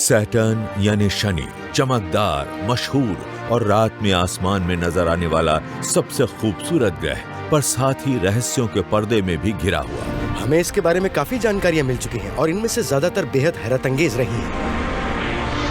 Saturn यानी शनि चमकदार, मशहूर और रात में आसमान में नजर आने वाला सबसे खूबसूरत ग्रह, पर साथ ही रहस्यों के पर्दे में भी घिरा हुआ। हमें इसके बारे में काफी जानकारियां मिल चुकी हैं और इनमें से ज्यादातर बेहद हैरत अंगेज रही है।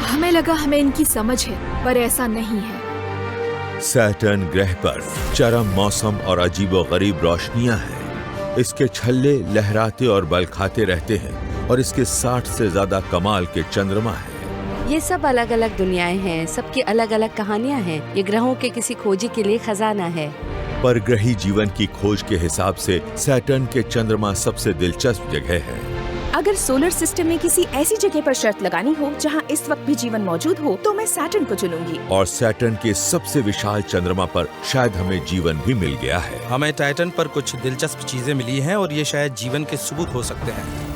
हमें लगा हमें इनकी समझ है, पर ऐसा नहीं है। सैटर्न ग्रह पर चरम मौसम और अजीबोगरीब रोशनियां हैं। इसके छल्ले लहराते और बल खाते रहते हैं और इसके 60 से ज्यादा कमाल के चंद्रमा हैं। ये सब अलग अलग दुनियाएं हैं, सबकी अलग अलग कहानियां हैं। ये ग्रहों के किसी खोजी के लिए खजाना है। परग्रही जीवन की खोज के हिसाब से सैटर्न के चंद्रमा सबसे दिलचस्प जगह है। अगर सोलर सिस्टम में किसी ऐसी जगह पर शर्त लगानी हो जहां इस वक्त भी जीवन मौजूद हो, तो मैं सैटर्न को चुनूंगी। और सैटर्न के सबसे विशाल चंद्रमा पर शायद हमें जीवन भी मिल गया है। हमें टाइटन पर कुछ दिलचस्प चीजें मिली हैं और ये शायद जीवन के सबूत हो सकते हैं।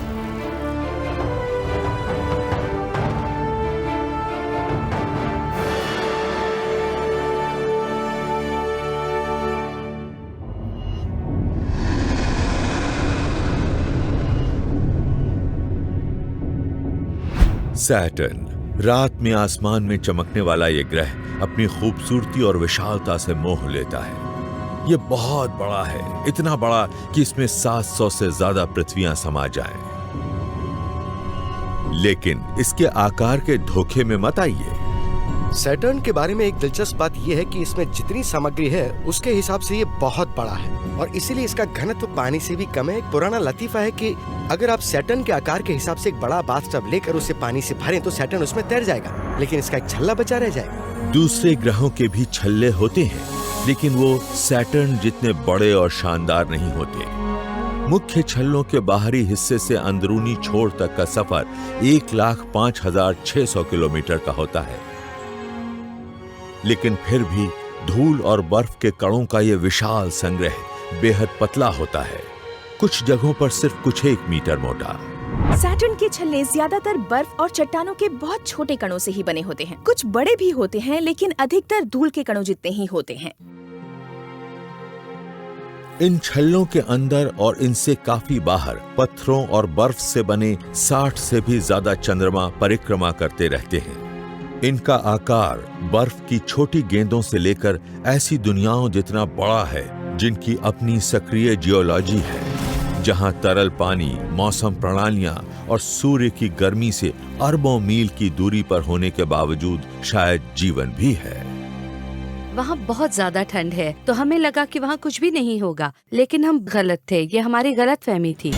सैटर्न रात में आसमान में चमकने वाला ये ग्रह अपनी खूबसूरती और विशालता से मोह लेता है। ये बहुत बड़ा है, इतना बड़ा कि इसमें 700 से ज्यादा पृथ्वियां समा जाएं। लेकिन इसके आकार के धोखे में मत आइए। सैटर्न के बारे में एक दिलचस्प बात यह है कि इसमें जितनी सामग्री है उसके हिसाब से ये बहुत बड़ा है और इसीलिए इसका घनत्व पानी से भी कम है। एक पुराना लतीफा है कि अगर आप सैटर्न के आकार के हिसाब से एक बड़ा बाथटब लेकर उसे पानी से भरें तो सैटर्न उसमें तैर जाएगा, लेकिन इसका एक छल्ला बचा रह जाएगा। दूसरे ग्रहों के भी छल्ले होते हैं, लेकिन वो सैटर्न जितने बड़े और शानदार नहीं होते। मुख्य छल्लों के बाहरी हिस्से से अंदरूनी छोर तक का सफर 1,05,600 किलोमीटर का होता है, लेकिन फिर भी धूल और बर्फ के कणों का ये विशाल संग्रह बेहद पतला होता है, कुछ जगहों पर सिर्फ कुछ 1 मीटर मोटा। सैटर्न के छल्ले ज्यादातर बर्फ और चट्टानों के बहुत छोटे कणों से ही बने होते हैं। कुछ बड़े भी होते हैं, लेकिन अधिकतर धूल के कणों जितने ही होते हैं। इन छल्लों के अंदर और इनसे काफी बाहर पत्थरों और बर्फ से बने 60 से भी ज्यादा चंद्रमा परिक्रमा करते रहते हैं। इनका आकार बर्फ की छोटी गेंदों से लेकर ऐसी दुनियाओं जितना बड़ा है जिनकी अपनी सक्रिय जियोलॉजी है, जहां तरल पानी, मौसम प्रणालियां और सूर्य की गर्मी से अरबों मील की दूरी पर होने के बावजूद शायद जीवन भी है। वहाँ बहुत ज्यादा ठंड है, तो हमें लगा कि वहाँ कुछ भी नहीं होगा, लेकिन हम गलत थे। ये हमारी गलतफहमी थी।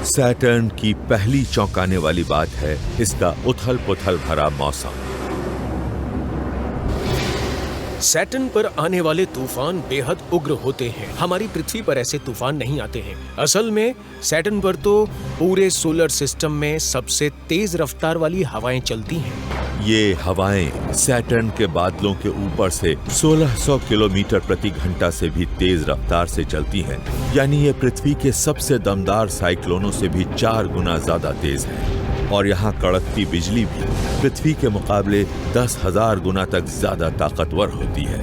सैटर्न की पहली चौंकाने वाली बात है इसका उथल-पुथल भरा मौसम। सैटर्न पर आने वाले तूफान बेहद उग्र होते हैं। हमारी पृथ्वी पर ऐसे तूफान नहीं आते हैं। असल में सैटर्न पर तो पूरे सोलर सिस्टम में सबसे तेज रफ्तार वाली हवाएं चलती हैं। ये हवाएं सैटर्न के बादलों के ऊपर से 1600 किलोमीटर प्रति घंटा से भी तेज रफ्तार से चलती हैं। यानी ये पृथ्वी के सबसे दमदार साइक्लोनों से भी 4 गुना ज्यादा तेज है। और यहाँ कड़कती बिजली भी पृथ्वी के मुकाबले 10,000 गुना तक ज्यादा ताकतवर होती है।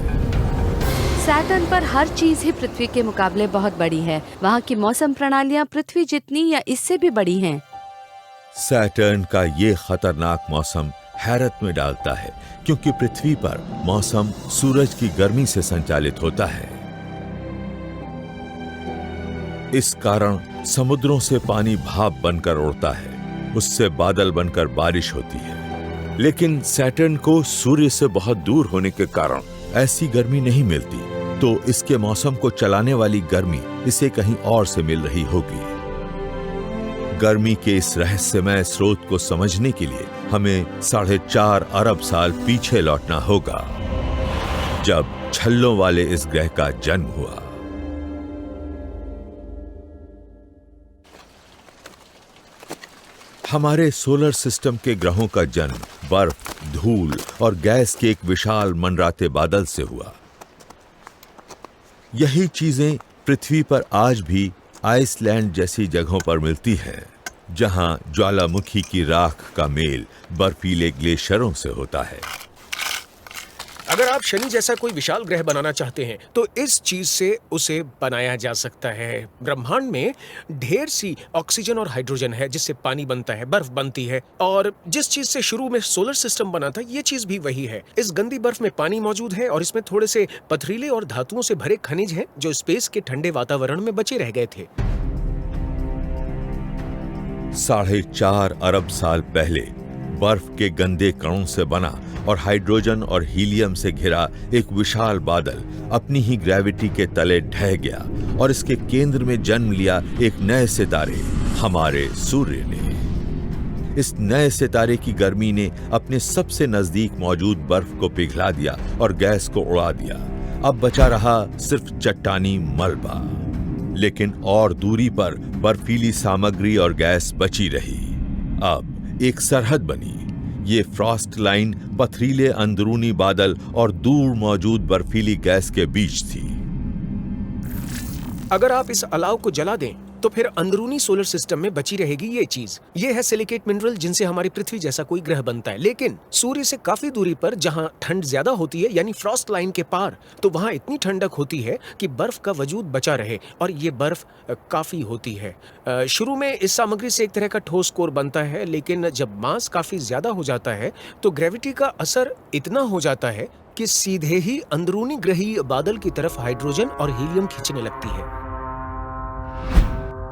सैटर्न पर हर चीज ही पृथ्वी के मुकाबले बहुत बड़ी है। वहाँ की मौसम प्रणालियाँ पृथ्वी जितनी या इससे भी बड़ी हैं। सैटर्न का ये खतरनाक मौसम हैरत में डालता है, क्योंकि पृथ्वी पर मौसम सूरज की गर्मी से संचालित होता है। इस कारण समुद्रों से पानी भाप बनकर उड़ता है, उससे बादल बनकर बारिश होती है। लेकिन सैटर्न को सूर्य से बहुत दूर होने के कारण ऐसी गर्मी नहीं मिलती, तो इसके मौसम को चलाने वाली गर्मी इसे कहीं और से मिल रही होगी। गर्मी के इस रहस्यमय स्रोत को समझने के लिए हमें 4.5 अरब साल पीछे लौटना होगा, जब छल्लों वाले इस ग्रह का जन्म हुआ। हमारे सोलर सिस्टम के ग्रहों का जन्म बर्फ, धूल और गैस के एक विशाल मंडराते बादल से हुआ। यही चीजें पृथ्वी पर आज भी आइसलैंड जैसी जगहों पर मिलती है, जहां ज्वालामुखी की राख का मेल बर्फीले ग्लेशियरों से होता है। अगर आप शनि जैसा कोई विशाल ग्रह बनाना चाहते हैं तो इस चीज से उसे बनाया जा सकता है। ब्रह्मांड में ढेर सी ऑक्सीजन और हाइड्रोजन है जिससे पानी बनता है, बर्फ बनती है, और जिस चीज से शुरू में सोलर सिस्टम बना था ये चीज भी वही है। इस गंदी बर्फ में पानी मौजूद है और इसमें थोड़े से पथरीले और धातुओं से भरे खनिज हैं जो स्पेस के ठंडे वातावरण में बचे रह गए थे। 4.5 अरब साल पहले बर्फ के गंदे कणों से बना और हाइड्रोजन और हीलियम से घिरा एक विशाल बादल अपनी ही ग्रेविटी के तले ढह गया और इसके केंद्र में जन्म लिया एक नए सितारे, हमारे सूर्य ने। इस नए सितारे की गर्मी ने अपने सबसे नजदीक मौजूद बर्फ को पिघला दिया और गैस को उड़ा दिया। अब बचा रहा सिर्फ चट्टानी मलबा, लेकिन और दूरी पर बर्फीली सामग्री और गैस बची रही। अब एक सरहद बनी। ये फ्रॉस्ट लाइन पथरीले अंदरूनी बादल और दूर मौजूद बर्फीली गैस के बीच थी। अगर आप इस अलाव को जला दें तो फिर अंदरूनी सोलर सिस्टम में बची रहेगी ये चीज। ये है सिलिकेट मिनरल जिनसे हमारी पृथ्वी जैसा कोई ग्रह बनता है। लेकिन सूर्य से काफी दूरी पर जहां ठंड ज्यादा होती है, यानी फ्रॉस्ट लाइन के पार, तो वहां इतनी ठंडक होती है कि बर्फ का वजूद बचा रहे, और ये बर्फ काफी होती है। शुरू में इस सामग्री से एक तरह का ठोस कोर बनता है, लेकिन जब मास काफी ज्यादा हो जाता है तो ग्रेविटी का असर इतना हो जाता है कि सीधे ही अंदरूनी ग्रहीय बादल की तरफ हाइड्रोजन और हीलियम खींचने लगती है।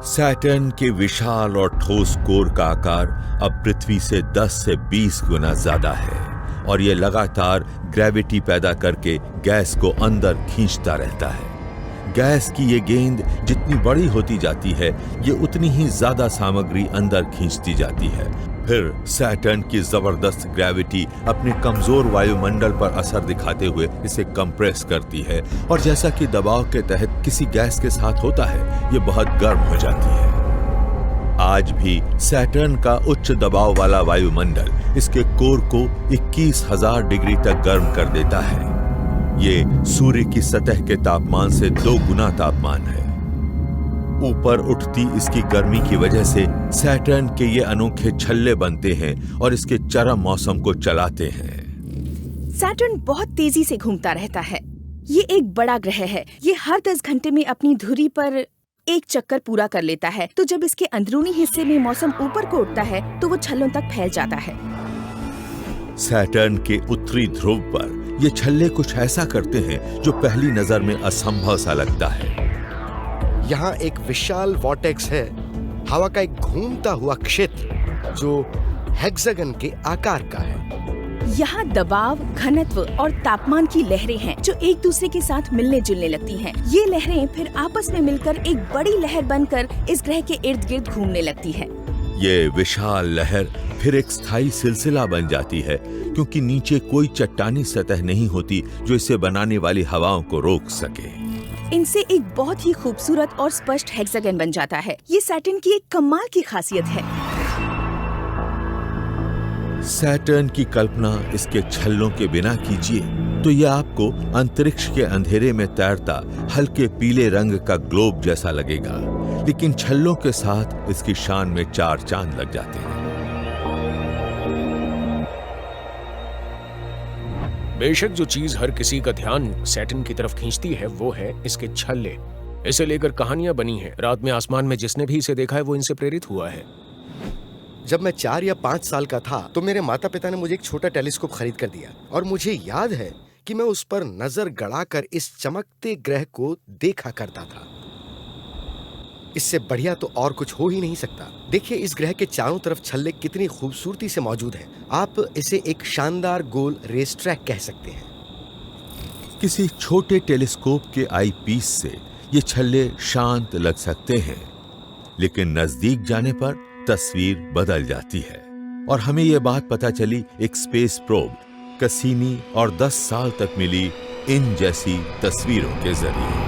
सैटर्न के विशाल और ठोस कोर का आकार अब पृथ्वी से 10 से 20 गुना ज्यादा है और यह लगातार ग्रेविटी पैदा करके गैस को अंदर खींचता रहता है। गैस की ये गेंद जितनी बड़ी होती जाती है, ये उतनी ही ज्यादा सामग्री अंदर खींचती जाती है। फिर सैटर्न की जबरदस्त ग्रेविटी अपने कमजोर वायुमंडल पर असर दिखाते हुए इसे कंप्रेस करती है, और जैसा कि दबाव के तहत किसी गैस के साथ होता है, ये बहुत गर्म हो जाती है। आज भी सैटर्न का उच्च दबाव वाला वायुमंडल इसके कोर को 21,000 डिग्री तक गर्म कर देता है। ये सूर्य की सतह के तापमान से 2 गुना तापमान है। ऊपर उठती इसकी गर्मी की वजह से सैटर्न के ये अनोखे छल्ले बनते हैं और इसके चरम मौसम को चलाते हैं। सैटर्न बहुत तेजी से घूमता रहता है। ये एक बड़ा ग्रह है। ये हर 10 घंटे में अपनी धुरी पर एक चक्कर पूरा कर लेता है। तो जब इसके अंदरूनी हिस्से में मौसम ऊपर को उठता है तो वो छल्लों तक फैल जाता है। सैटर्न के उत्तरी ध्रुव पर ये छल्ले कुछ ऐसा करते हैं जो पहली नजर में असंभव सा लगता है। यहाँ एक विशाल वॉर्टेक्स है, हवा का एक घूमता हुआ क्षेत्र जो हेक्सागन के आकार का है। यहाँ दबाव, घनत्व और तापमान की लहरें हैं जो एक दूसरे के साथ मिलने जुलने लगती हैं। ये लहरें फिर आपस में मिलकर एक बड़ी लहर बनकर इस ग्रह के इर्द गिर्द घूमने लगती है। ये विशाल लहर फिर एक स्थायी सिलसिला बन जाती है, क्योंकि नीचे कोई चट्टानी सतह नहीं होती जो इसे बनाने वाली हवाओं को रोक सके। इनसे एक बहुत ही खूबसूरत और स्पष्ट हेक्सागन बन जाता है। ये सैटर्न की एक कमाल की खासियत है। सैटर्न की कल्पना इसके छल्लों के बिना कीजिए तो यह आपको अंतरिक्ष के अंधेरे में तैरता हल्के पीले रंग का ग्लोब जैसा लगेगा, लेकिन छल्लों के साथ इसकी शान में 4 चांद लग जाते हैं। बेशक जो चीज हर किसी का ध्यान सैटर्न की तरफ खींचती है वो है इसके छल्ले। इसे लेकर कहानियां बनी हैं। रात में आसमान में जिसने भी इसे देखा है वो इनसे प्रेरित हुआ है। जब मैं 4 या 5 साल का था तो मेरे माता पिता ने मुझे एक छोटा टेलीस्कोप खरीद कर दिया, और मुझे याद है कि मैं उस पर नजर गड़ाकर इस चमकते ग्रह को देखा करता था। इससे बढ़िया तो और कुछ हो ही नहीं सकता। देखिए इस ग्रह के चारों तरफ छल्ले कितनी खूबसूरती से मौजूद हैं। आप इसे एक शानदार गोल रेस ट्रैक कह सकते हैं। किसी छोटे टेलीस्कोप के आई पीस से ये छल्ले शांत लग सकते हैं, लेकिन नजदीक जाने पर तस्वीर बदल जाती है। और हमें यह बात पता चली एक स्पेस प्रोब कैसिनी और 10 साल तक मिली इन जैसी तस्वीरों के जरिए।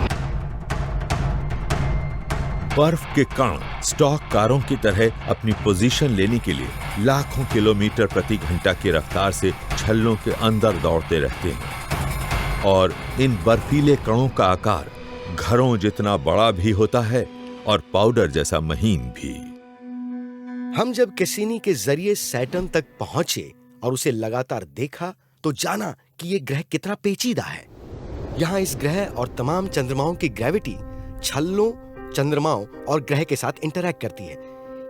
बर्फ के कण स्टॉक कारों की तरह अपनी पोजीशन लेने के लिए लाखों किलोमीटर प्रति घंटा की रफ्तार से छल्लों के अंदर दौड़ते रहते हैं, और इन बर्फीले कणों का आकार घरों जितना बड़ा भी होता है और पाउडर जैसा महीन भी। हम जब कैसिनी के जरिए सैटर्न तक पहुंचे और उसे लगातार देखा तो जाना कि ये ग्रह कितना पेचीदा है। यहाँ इस ग्रह और तमाम चंद्रमाओं की ग्रेविटी छल्लों, चंद्रमाओं और ग्रह के साथ इंटरैक्ट करती है।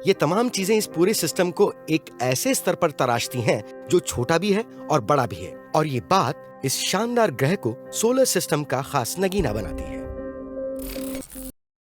ये तमाम चीजें इस पूरे सिस्टम को एक ऐसे स्तर पर तराशती हैं जो छोटा भी है और बड़ा भी है, और ये बात इस शानदार ग्रह को सोलर सिस्टम का खास नगीना बनाती है।